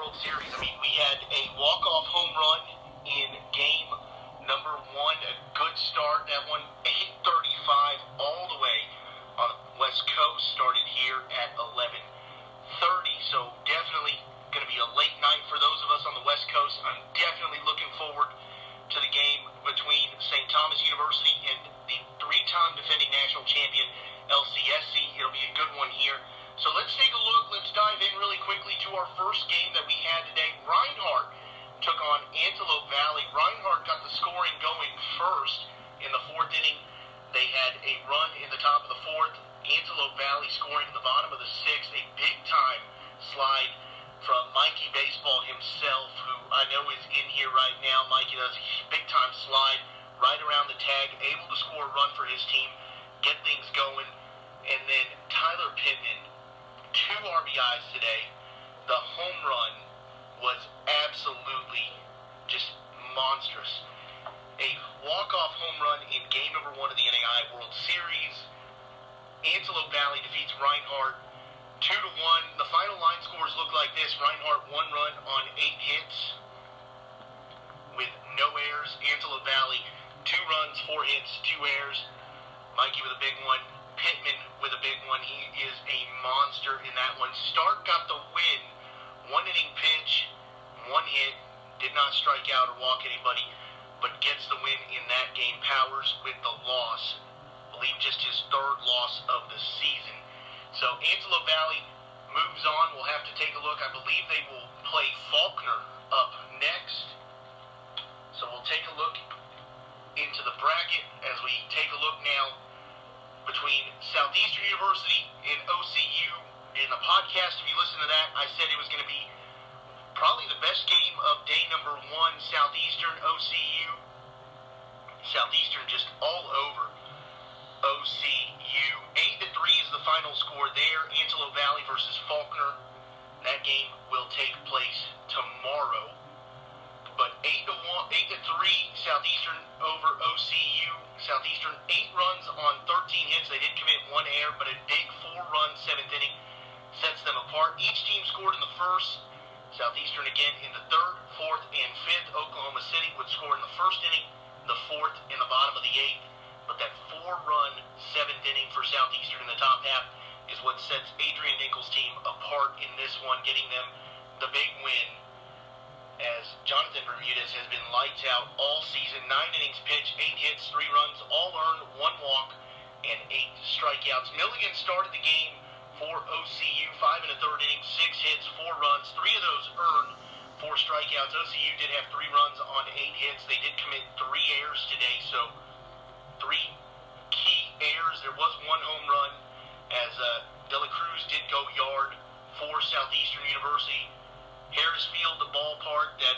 World Series. I mean, we had a walk-off home run in game number one, a good start. That one, 8:35 all the way on the West Coast, started here at 11:30. So definitely going to be a late night for those of us on the West Coast. I'm definitely looking forward to the game between St. Thomas University and the three-time defending national champion LCSC. It'll be a good one here. So let's take a look. Let's dive in really quickly to our first game that we had today. Reinhardt took on Antelope Valley. Reinhardt got the scoring going first in the fourth inning. They had a run in the top of the fourth. Antelope Valley scoring in the bottom of the sixth. A big-time slide from Mikey Baseball himself, who I know is in here right now. Mikey does a big-time slide right around the tag, able to score a run for his team, get things going. And then Tyler Pittman, 2 RBIs today. The home run was absolutely just monstrous. A walk-off home run in game number 1 of the NAI World Series. Antelope Valley defeats Reinhardt 2-1. The final line scores look like this. Reinhardt 1 run on 8 hits with no errors. Antelope Valley 2 runs, 4 hits, 2 errors. Mikey with a big one. Pittman with a big one. He is a monster in that one. Stark got the win. 1 inning pitch, 1 hit, did not strike out or walk anybody, but gets the win in that game. Powers with the loss. I believe just his 3rd loss of the season. So Antelope Valley moves on. We'll have to take a look. I believe they will play Faulkner up next. So we'll take a look into the bracket as we take a look now between Southeastern University and OCU. In the podcast, if you listen to that, I said it was going to be probably the best game of day number 1, Southeastern, OCU. Southeastern just all over OCU. 8-3 is the final score there. Antelope Valley versus Faulkner. That game will take place tomorrow. But 8-3, Southeastern over OCU. Southeastern 8 runs on 13 hits. They did commit 1 error, but a big 4-run 7th inning sets them apart. Each team scored in the first. Southeastern again in the 3rd, 4th, and 5th. Oklahoma City would score in the 1st inning, the 4th, and the bottom of the 8th. But that 4-run 7th inning for Southeastern in the top half is what sets Adrian Dinkel's team apart in this one, getting them the big win, as Jonathan Bermudez has been lights out all season. 9 innings pitched, 8 hits, 3 runs, all earned, 1 walk, and 8 strikeouts. Milligan started the game for OCU, 5 1/3 innings, 6 hits, 4 runs, 3 of those earned, 4 strikeouts. OCU did have 3 runs on 8 hits. They did commit 3 errors today, so 3 key errors. There was 1 home run as De La Cruz did go yard for Southeastern University. Harris Field, the ballpark that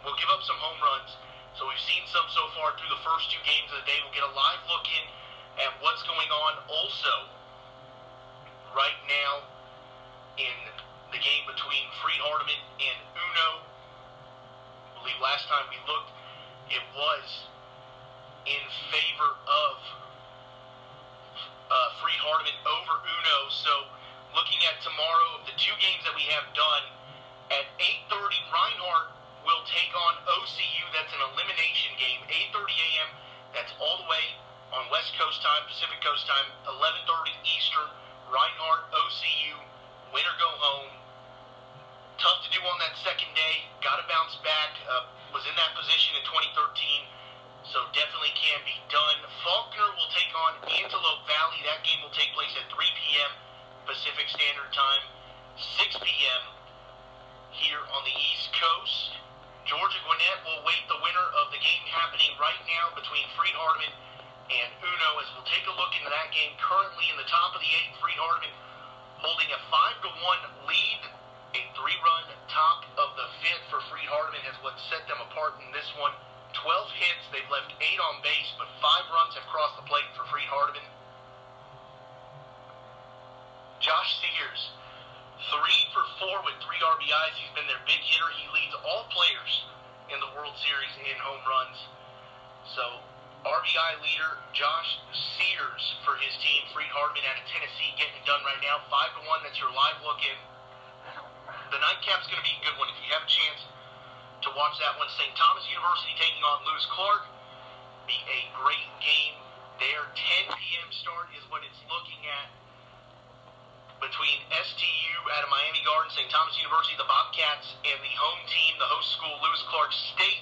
will give up some home runs. So we've seen some so far through the first 2 games of the day. We'll get a live look in at what's going on also right now in the game between Freed Hardeman and Uno. I believe last time we looked, it was in favor of Freed Hardeman over Uno. So looking at tomorrow, of the 2 games that we have done, at 8:30, Reinhardt will take on OCU. That's an elimination game. 8:30 a.m. That's all the way on West Coast time, Pacific Coast time. 11:30 Eastern. Reinhardt, OCU. Winner go home. Tough to do on that second day. Got to bounce back. Was in that position in 2013. So definitely can be done. Faulkner will take on Antelope Valley. That game will take place at 3 p.m. Pacific Standard Time. 6 p.m. here on the East Coast. Georgia Gwinnett will wait the winner of the game happening right now between Freed Hardeman and Uno, as we'll take a look into that game. Currently in the top of the 8th, Freed Hardeman holding a 5-1 lead. A 3-run top of the 5th for Freed Hardeman has what set them apart in this one. 12 hits, they've left 8 on base, but 5 runs have crossed the plate for Freed Hardeman. Josh Sears, 3 for 4 with 3 RBIs. He's been their big hitter. He leads all players in the World Series in home runs. So, RBI leader Josh Sears for his team. Freed Hardeman out of Tennessee getting it done right now. 5-1, that's your live look in. The nightcap's going to be a good one. If you have a chance to watch that one, St. Thomas University taking on Lewis Clark. Be a great game there. 10 p.m. start is what it's looking at between STU out of Miami Gardens, St. Thomas University, the Bobcats, and the home team, the host school, Lewis Clark State.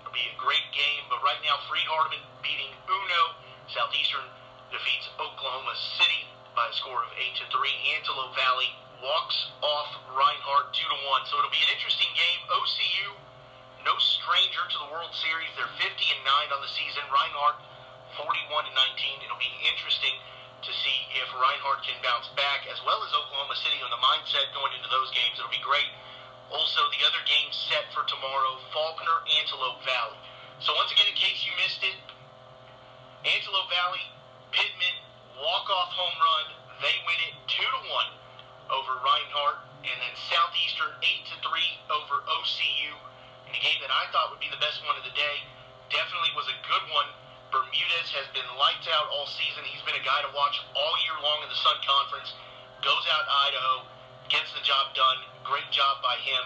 It'll be a great game, but right now, Freed-Hardeman beating Uno. Southeastern defeats Oklahoma City by a score of 8-3. Antelope Valley walks off Reinhardt 2-1. So it'll be an interesting game. OCU, no stranger to the World Series. They're 50-9 on the season. Reinhardt 41-19. It'll be interesting to see if Reinhardt can bounce back, as well as Oklahoma City on the mindset going into those games. It'll be great. Also, the other game set for tomorrow, Faulkner, Antelope Valley. So once again, in case you missed it, Antelope Valley, Pittman, walk-off home run. They win it 2-1 over Reinhardt. And then Southeastern 8-3 over OCU. In a game that I thought would be the best one of the day. Definitely was a good one. Bermudez has been lights out all season. He's been a guy to watch all year long in the Sun Conference. Goes out to Idaho, gets the job done. Great job by him.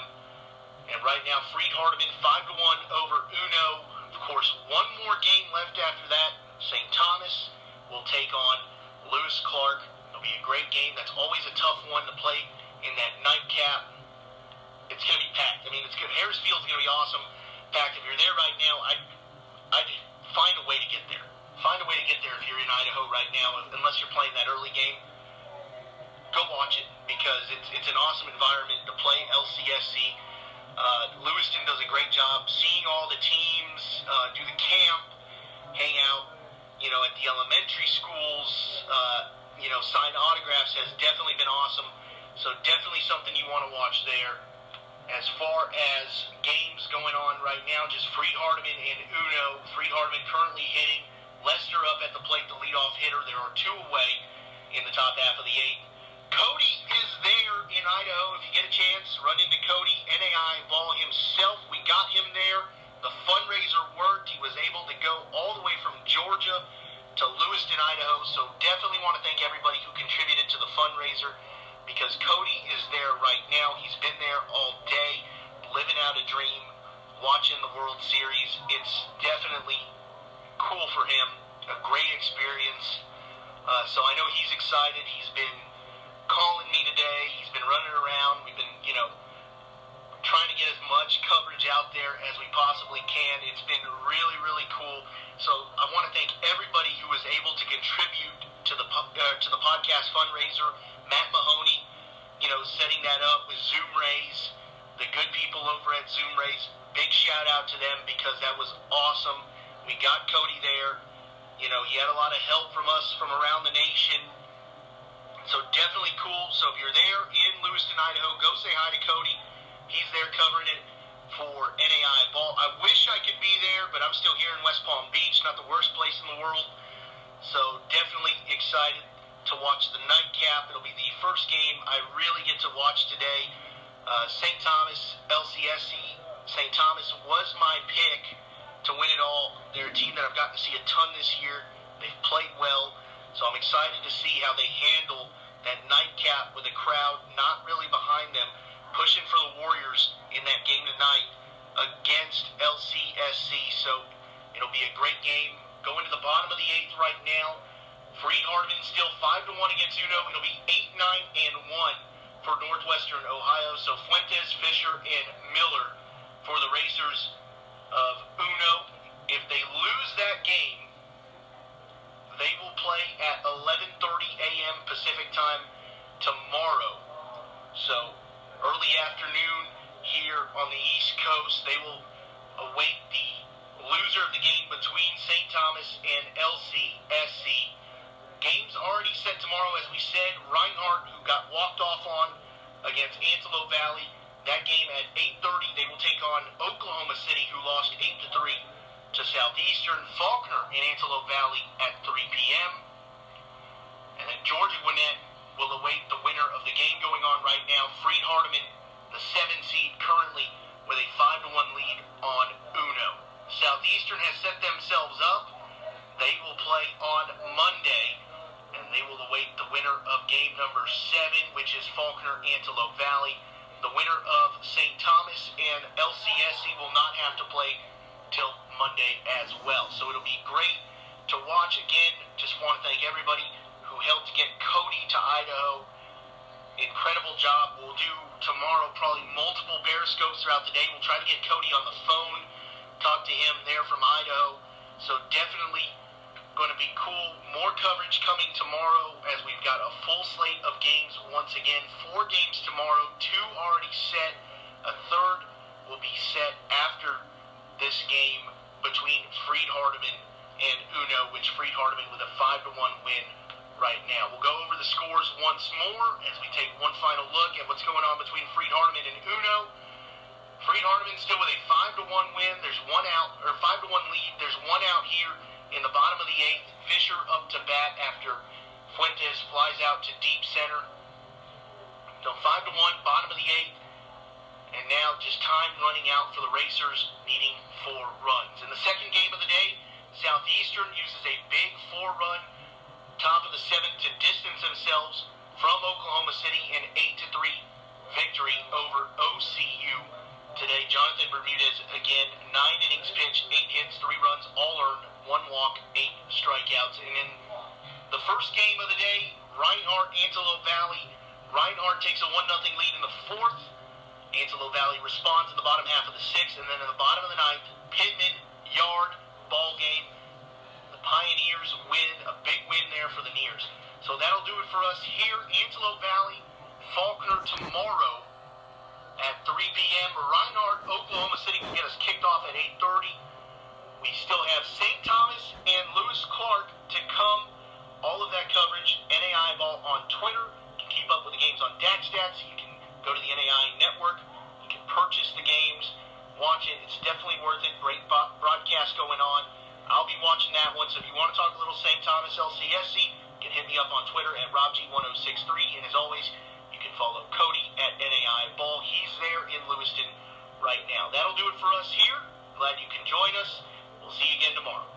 And right now, Freed-Hardeman 5-1 over Uno. Of course, one more game left after that. St. Thomas will take on Lewis Clark. It'll be a great game. That's always a tough one to play in that nightcap. It's going to be packed. I mean, it's good. Harris Field's going to be awesome. In fact, if you're there right now, I'd find a way to get there. Find a way to get there if you're in Idaho right now, unless you're playing that early game. Go watch it, because it's an awesome environment to play LCSC. Lewiston does a great job seeing all the teams, do the camp, hang out, at the elementary schools, sign autographs has definitely been awesome. So definitely something you want to watch there. As far as games going on right now, just Freed-Hardeman and Uno. Freed-Hardeman currently hitting. Lester up at the plate, the leadoff hitter. There are two away in the top half of the eighth. Cody is there in Idaho. If you get a chance, run into Cody. NAI ball himself. We got him there. The fundraiser worked. He was able to go all the way from Georgia to Lewiston, Idaho. So definitely want to thank everybody who contributed to the fundraiser, because Cody is there right now. He's been there all day, living out a dream, watching the World Series. It's definitely cool for him, a great experience. So I know he's excited. He's been calling me today. He's been running around. We've been, trying to get as much coverage out there as we possibly can. It's been really, really cool. So I want to thank everybody who was able to contribute to the podcast fundraiser. Matt Mahoney, setting that up with Zoom Rays, the good people over at Zoom Rays. Big shout out to them, because that was awesome. We got Cody there. He had a lot of help from us from around the nation. So definitely cool. So if you're there in Lewiston, Idaho, go say hi to Cody. He's there covering it for NAI ball. I wish I could be there, but I'm still here in West Palm Beach, not the worst place in the world. So definitely excited to watch the nightcap. It'll be the first game I really get to watch today. St. Thomas, LCSC. St. Thomas was my pick to win it all. They're a team that I've gotten to see a ton this year. They've played well, so I'm excited to see how they handle that nightcap with a crowd not really behind them, pushing for the Warriors in that game tonight against LCSC. So it'll be a great game. Going to the bottom of the eighth right now. Freed-Hardeman still 5-1 against Uno. It'll be 8-9-1 for Northwestern Ohio. So Fuentes, Fisher, and Miller for the Racers of Uno. If they lose that game, they will play at 11:30 a.m. Pacific time tomorrow. So early afternoon here on the East Coast. They will await the loser of the game between St. Thomas and LCSC. Game's already set tomorrow, as we said. Reinhardt, who got walked off on against Antelope Valley, that game at 8:30. They will take on Oklahoma City, who lost 8-3 to Southeastern. Faulkner in Antelope Valley at 3 p.m. And then Georgia Gwinnett will await the winner of the game going on right now. Freed-Hardeman, the 7 seed, currently with a 5-1 lead on Uno. Southeastern has set themselves up. They will play on Monday, and they will await the winner of game number 7, which is Faulkner Antelope Valley. The winner of St. Thomas and LCSC will not have to play till Monday as well. So it'll be great to watch. Again, just want to thank everybody who helped get Cody to Idaho. Incredible job. We'll do tomorrow probably multiple Periscopes throughout the day. We'll try to get Cody on the phone, talk to him there from Idaho. So definitely going to be cool. More coverage coming tomorrow as we've got a full slate of games once again. 4 games tomorrow, 2 already set. A third will be set after this game between Freed Hardeman and Uno, which Freed Hardeman with a 5-1 win right now. We'll go over the scores once more as we take one final look at what's going on between Freed Hardeman and Uno. Freed Hardeman still with a 5-1 win. There's 1 out, or 5-1 lead. There's 1 out here in the bottom of the 8th. Fisher up to bat after Fuentes flies out to deep center. So 5-1, bottom of the 8th. And now just time running out for the Racers, needing 4 runs. In the second game of the day, Southeastern uses a big 4-run top of the 7th to distance themselves from Oklahoma City in 8-3 victory over OCU today. Jonathan Bermudez again, 9 innings pitched, 8 hits, 3 runs, all earned, 1 walk, 8 strikeouts. And in the first game of the day, Reinhardt, Antelope Valley. Reinhardt takes a 1-0 lead in the 4th. Antelope Valley responds in the bottom half of the 6th, and then in the bottom of the 9th, Pittman, Yard, ball game. Pioneers win, a big win there for the Nears. So that'll do it for us here. Antelope Valley, Faulkner tomorrow at 3 p.m. Reinhardt, Oklahoma City will get us kicked off at 8:30. We still have St. Thomas and Lewis Clark to come. All of that coverage, NAI Ball on Twitter. You can keep up with the games on DaxStats. You can go to the NAI network. You can purchase the games, watch it. It's definitely worth it. Great broadcast going on. I'll be watching that one, so if you want to talk a little St. Thomas LCSC, you can hit me up on Twitter at RobG1063, and as always, you can follow Cody at NAI Ball. He's there in Lewiston right now. That'll do it for us here. Glad you can join us. We'll see you again tomorrow.